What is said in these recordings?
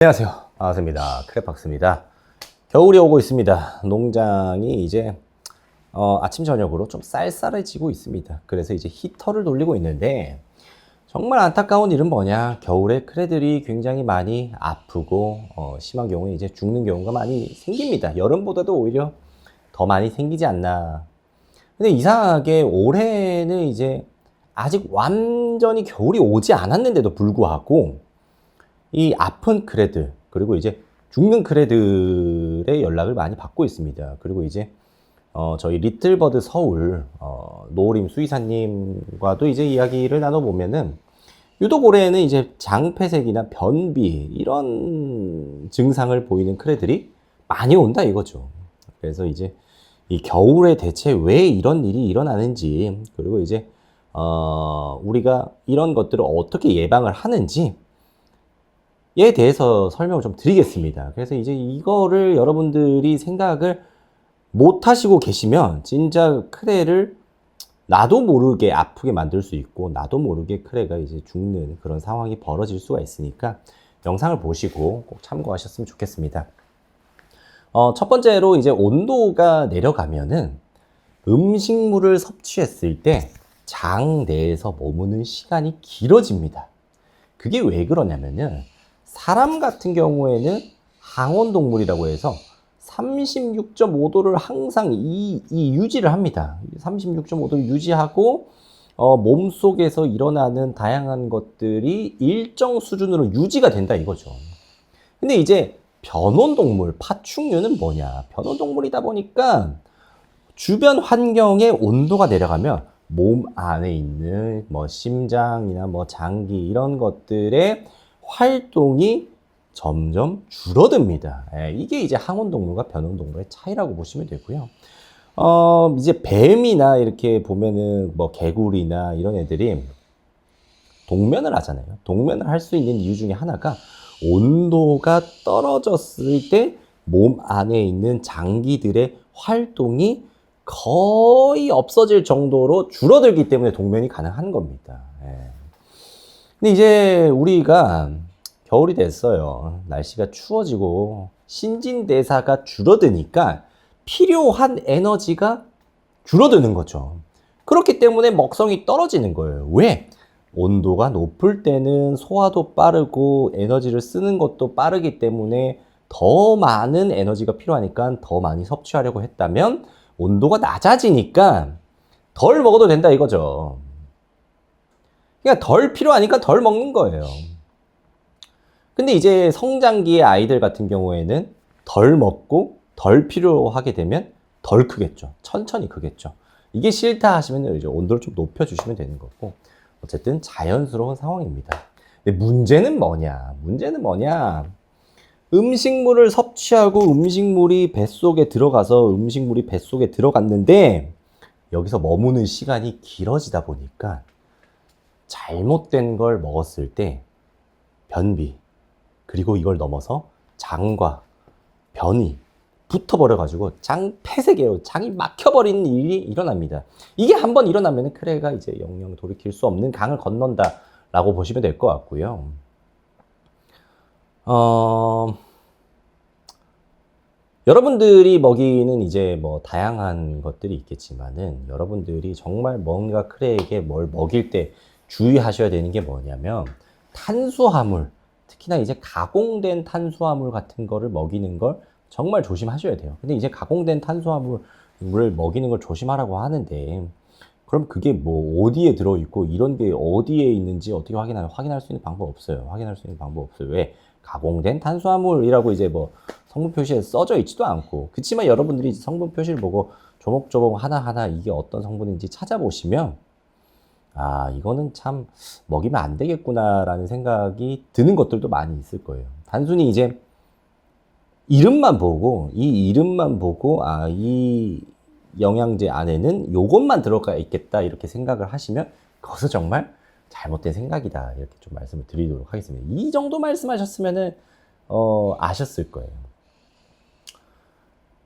안녕하세요. 반갑습니다. 크랩박스입니다. 겨울이 오고 있습니다. 농장이 이제 아침 저녁으로 좀 쌀쌀해지고 있습니다. 그래서 이제 히터를 돌리고 있는데 정말 안타까운 일은 뭐냐? 겨울에 크레들이 굉장히 많이 아프고 심한 경우에 이제 죽는 경우가 많이 생깁니다. 여름보다도 오히려 더 많이 생기지 않나. 근데 이상하게 올해는 이제 아직 완전히 겨울이 오지 않았는데도 불구하고 이 아픈 크레들 그리고 이제 죽는 크레들의 연락을 많이 받고 있습니다. 그리고 이제 저희 리틀버드 서울 노림 수의사님과도 이제 이야기를 나눠보면은 유독 올해는 이제 장폐색이나 변비 이런 증상을 보이는 크레들이 많이 온다 이거죠. 그래서 이제 이 겨울에 대체 왜 이런 일이 일어나는지, 그리고 이제 우리가 이런 것들을 어떻게 예방을 하는지 에 대해서 설명을 좀 드리겠습니다. 그래서 이제 이거를 여러분들이 생각을 못 하시고 계시면 진짜 크레를 나도 모르게 아프게 만들 수 있고 나도 모르게 크레가 이제 죽는 그런 상황이 벌어질 수가 있으니까 영상을 보시고 꼭 참고하셨으면 좋겠습니다. 첫 번째로 이제 온도가 내려가면은 음식물을 섭취했을 때 장 내에서 머무는 시간이 길어집니다. 그게 왜 그러냐면은 사람 같은 경우에는 항온동물이라고 해서 36.5도를 항상 유지를 합니다. 36.5도를 유지하고 몸속에서 일어나는 다양한 것들이 일정 수준으로 유지가 된다 이거죠. 근데 이제 변온동물, 파충류는 뭐냐? 변온동물이다 보니까 주변 환경의 온도가 내려가면 몸 안에 있는 뭐 심장이나 뭐 장기 이런 것들의 활동이 점점 줄어듭니다. 이게 이제 항온동물과 변온동물의 차이라고 보시면 되고요. 이제 뱀이나 이렇게 보면은 뭐 개구리나 이런 애들이 동면을 하잖아요. 동면을 할 수 있는 이유 중에 하나가 온도가 떨어졌을 때 몸 안에 있는 장기들의 활동이 거의 없어질 정도로 줄어들기 때문에 동면이 가능한 겁니다. 근데 이제 우리가 겨울이 됐어요. 날씨가 추워지고 신진대사가 줄어드니까 필요한 에너지가 줄어드는 거죠. 그렇기 때문에 먹성이 떨어지는 거예요. 왜? 온도가 높을 때는 소화도 빠르고 에너지를 쓰는 것도 빠르기 때문에 더 많은 에너지가 필요하니까 더 많이 섭취하려고 했다면 온도가 낮아지니까 덜 먹어도 된다 이거죠. 그러니까 덜 필요하니까 덜 먹는 거예요. 근데 이제 성장기의 아이들 같은 경우에는 덜 먹고 덜 필요하게 되면 덜 크겠죠. 천천히 크겠죠. 이게 싫다 하시면 이제 온도를 좀 높여주시면 되는 거고, 어쨌든 자연스러운 상황입니다. 근데 문제는 뭐냐? 음식물을 섭취하고 음식물이 뱃속에 들어가서 음식물이 뱃속에 들어갔는데 여기서 머무는 시간이 길어지다 보니까 잘못된 걸 먹었을 때 변비, 그리고 이걸 넘어서 장과 변이 붙어버려가지고 장 폐색이에요. 장이 막혀버리는 일이 일어납니다. 이게 한번 일어나면 크레가 이제 영영 돌이킬 수 없는 강을 건넌다라고 보시면 될 것 같고요. 여러분들이 먹이는 이제 뭐 다양한 것들이 있겠지만은 여러분들이 정말 뭔가 크레에게 뭘 먹일 때 주의하셔야 되는 게 뭐냐면 탄수화물, 특히나 이제 가공된 탄수화물 같은 거를 먹이는 걸 정말 조심하셔야 돼요. 근데 이제 가공된 탄수화물을 먹이는 걸 조심하라고 하는데 그럼 그게 뭐 어디에 들어있고 이런 게 어디에 있는지 어떻게 확인할 수 있는 방법 없어요. 확인할 수 있는 방법 없어요. 왜? 가공된 탄수화물이라고 이제 뭐 성분 표시에 써져 있지도 않고. 그렇지만 여러분들이 성분 표시를 보고 조목조목 하나하나 이게 어떤 성분인지 찾아보시면 이거는 참 먹이면 안 되겠구나라는 생각이 드는 것들도 많이 있을 거예요. 단순히 이제 이름만 보고 이 영양제 안에는 요것만 들어가 있겠다 이렇게 생각을 하시면 그것은 정말 잘못된 생각이다 이렇게 좀 말씀을 드리도록 하겠습니다. 이 정도 말씀하셨으면은 아셨을 거예요.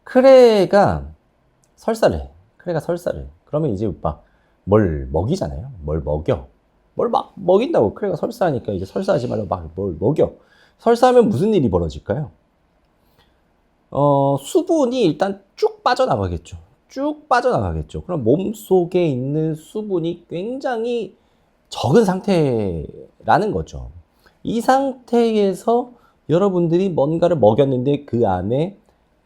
크레가 설사를 해. 그러면 이제 막 뭘 먹이잖아요. 뭘 먹여. 뭘 막 먹인다고. 크레가 설사하니까 이제 설사하지 말고 막 뭘 먹여. 설사하면 무슨 일이 벌어질까요? 수분이 일단 쭉 빠져나가겠죠. 쭉 빠져나가겠죠. 그럼 몸속에 있는 수분이 굉장히 적은 상태라는 거죠. 이 상태에서 여러분들이 뭔가를 먹였는데 그 안에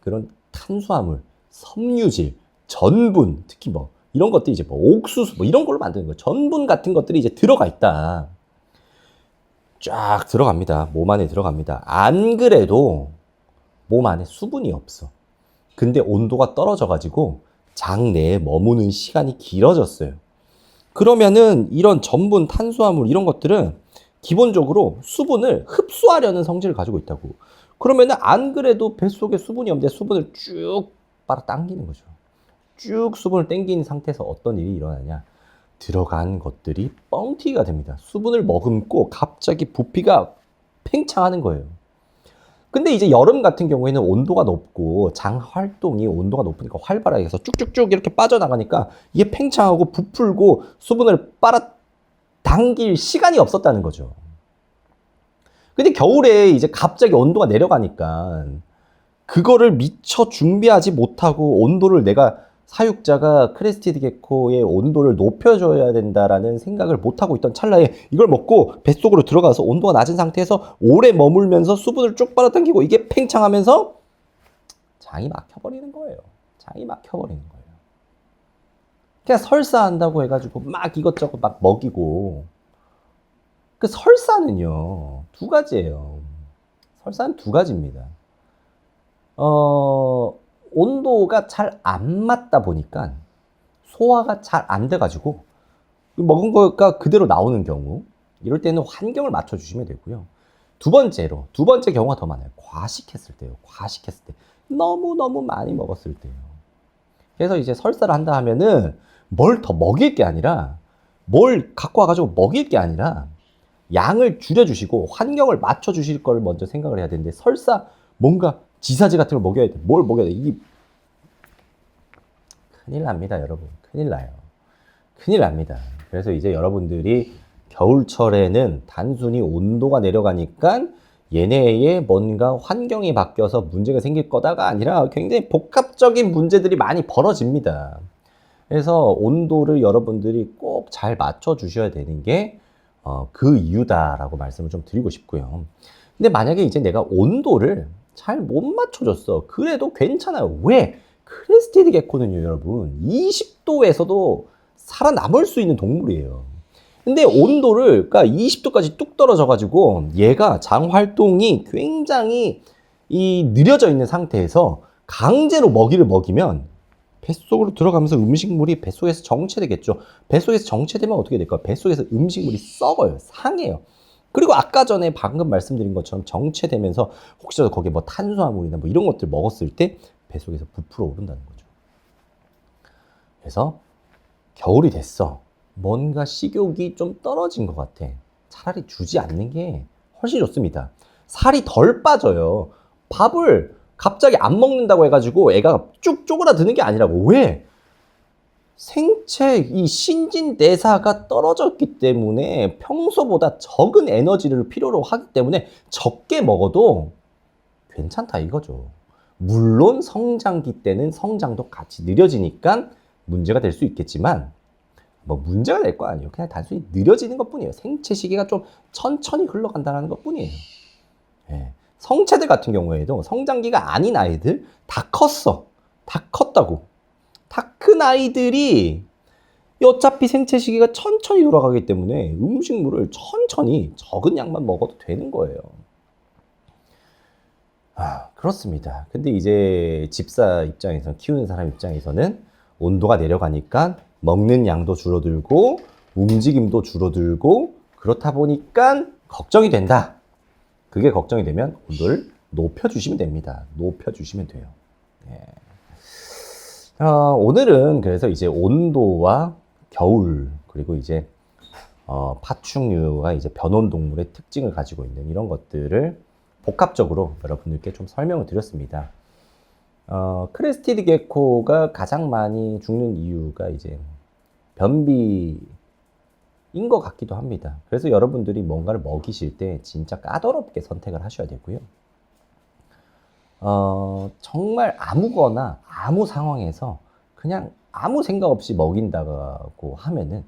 그런 탄수화물, 섬유질, 전분, 특히 뭐 이런 것들이 이제 뭐 옥수수 뭐 이런 걸로 만드는 거예요. 전분 같은 것들이 이제 들어가 있다. 쫙 들어갑니다. 몸 안에 들어갑니다. 안 그래도 몸 안에 수분이 없어. 근데 온도가 떨어져가지고 장 내에 머무는 시간이 길어졌어요. 그러면은 이런 전분, 탄수화물 이런 것들은 기본적으로 수분을 흡수하려는 성질을 가지고 있다고. 그러면은 안 그래도 뱃속에 수분이 없는데 수분을 쭉 빨아 당기는 거죠. 쭉 수분을 당긴 상태에서 어떤 일이 일어나냐. 들어간 것들이 뻥튀기가 됩니다. 수분을 머금고 갑자기 부피가 팽창하는 거예요. 근데 이제 여름 같은 경우에는 온도가 높고 장 활동이 온도가 높으니까 활발하게 해서 쭉쭉쭉 이렇게 빠져나가니까 이게 팽창하고 부풀고 수분을 빨아 당길 시간이 없었다는 거죠. 근데 겨울에 이제 갑자기 온도가 내려가니까 그거를 미처 준비하지 못하고 온도를 내가 사육자가 크레스티드 게코의 온도를 높여줘야 된다라는 생각을 못하고 있던 찰나에 이걸 먹고 뱃속으로 들어가서 온도가 낮은 상태에서 오래 머물면서 수분을 쭉 빨아당기고 이게 팽창하면서 장이 막혀버리는 거예요. 장이 막혀버리는 거예요. 그냥 설사한다고 해가지고 막 이것저것 막 먹이고 그 설사는요 두 가지예요. 설사는 두 가지입니다. 온도가 잘 안 맞다 보니까 소화가 잘 안 돼가지고 먹은 거가 그대로 나오는 경우 이럴 때는 환경을 맞춰주시면 되고요. 두 번째 경우가 더 많아요. 과식했을 때요. 과식했을 때 너무너무 많이 먹었을 때요. 그래서 이제 설사를 한다 하면은 뭘 더 먹일 게 아니라 뭘 갖고 와가지고 먹일 게 아니라 양을 줄여주시고 환경을 맞춰주실 걸 먼저 생각을 해야 되는데 설사 뭔가 지사제 같은 걸 먹여야 돼. 뭘 먹여야 돼. 이게 큰일 납니다, 여러분. 큰일 나요. 큰일 납니다. 그래서 이제 여러분들이 겨울철에는 단순히 온도가 내려가니까 얘네의 뭔가 환경이 바뀌어서 문제가 생길 거다가 아니라 굉장히 복합적인 문제들이 많이 벌어집니다. 그래서 온도를 여러분들이 꼭 잘 맞춰 주셔야 되는 게 그 이유다라고 말씀을 좀 드리고 싶고요. 근데 만약에 이제 내가 온도를 잘 못 맞춰줬어. 그래도 괜찮아요. 왜? 크레스티드 게코는요, 여러분, 20도에서도 살아남을 수 있는 동물이에요. 근데 온도를, 그러니까 20도까지 뚝 떨어져가지고 얘가 장 활동이 굉장히 느려져 있는 상태에서 강제로 먹이를 먹이면 뱃속으로 들어가면서 음식물이 뱃속에서 정체되겠죠. 뱃속에서 정체되면 어떻게 될까요? 뱃속에서 음식물이 썩어요. 상해요. 그리고 아까 전에 방금 말씀드린 것처럼 정체되면서 혹시라도 거기에 뭐 탄수화물이나 뭐 이런 것들 먹었을 때 뱃속에서 부풀어 오른다는 거죠. 그래서 겨울이 됐어. 뭔가 식욕이 좀 떨어진 것 같아. 차라리 주지 않는 게 훨씬 좋습니다. 살이 덜 빠져요. 밥을 갑자기 안 먹는다고 해가지고 애가 쭉 쪼그라드는 게 아니라고. 왜? 생체 이 신진대사가 떨어졌기 때문에 평소보다 적은 에너지를 필요로 하기 때문에 적게 먹어도 괜찮다 이거죠. 물론 성장기 때는 성장도 같이 느려지니까 문제가 될 수 있겠지만 뭐 문제가 될 거 아니에요. 그냥 단순히 느려지는 것뿐이에요. 생체 시기가 좀 천천히 흘러간다는 것뿐이에요. 예. 성체들 같은 경우에도 성장기가 아닌 아이들 다 컸어. 다 컸다고. 다 큰 아이들이 어차피 생체 시기가 천천히 돌아가기 때문에 음식물을 천천히 적은 양만 먹어도 되는 거예요. 그렇습니다. 근데 이제 집사 입장에서 키우는 사람 입장에서는 온도가 내려가니까 먹는 양도 줄어들고 움직임도 줄어들고 그렇다 보니까 걱정이 된다. 그게 걱정이 되면 온도를 높여주시면 됩니다. 높여주시면 돼요. 네. 오늘은 그래서 이제 온도와 겨울 그리고 이제 파충류가 이제 변온동물의 특징을 가지고 있는 이런 것들을 복합적으로 여러분들께 좀 설명을 드렸습니다. 크레스티드 게코가 가장 많이 죽는 이유가 이제 변비 것 같기도 합니다. 그래서 여러분들이 뭔가를 먹이실 때 진짜 까다롭게 선택을 하셔야 되고요. 정말 아무거나 아무 상황에서 그냥 아무 생각 없이 먹인다고 하면은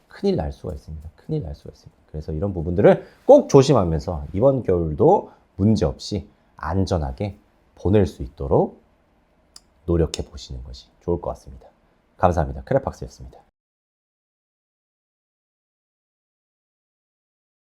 큰일 날 수가 있습니다. 큰일 날 수가 있습니다. 그래서 이런 부분들을 꼭 조심하면서 이번 겨울도 문제 없이 안전하게 보낼 수 있도록 노력해 보시는 것이 좋을 것 같습니다. 감사합니다. 크레팍스였습니다.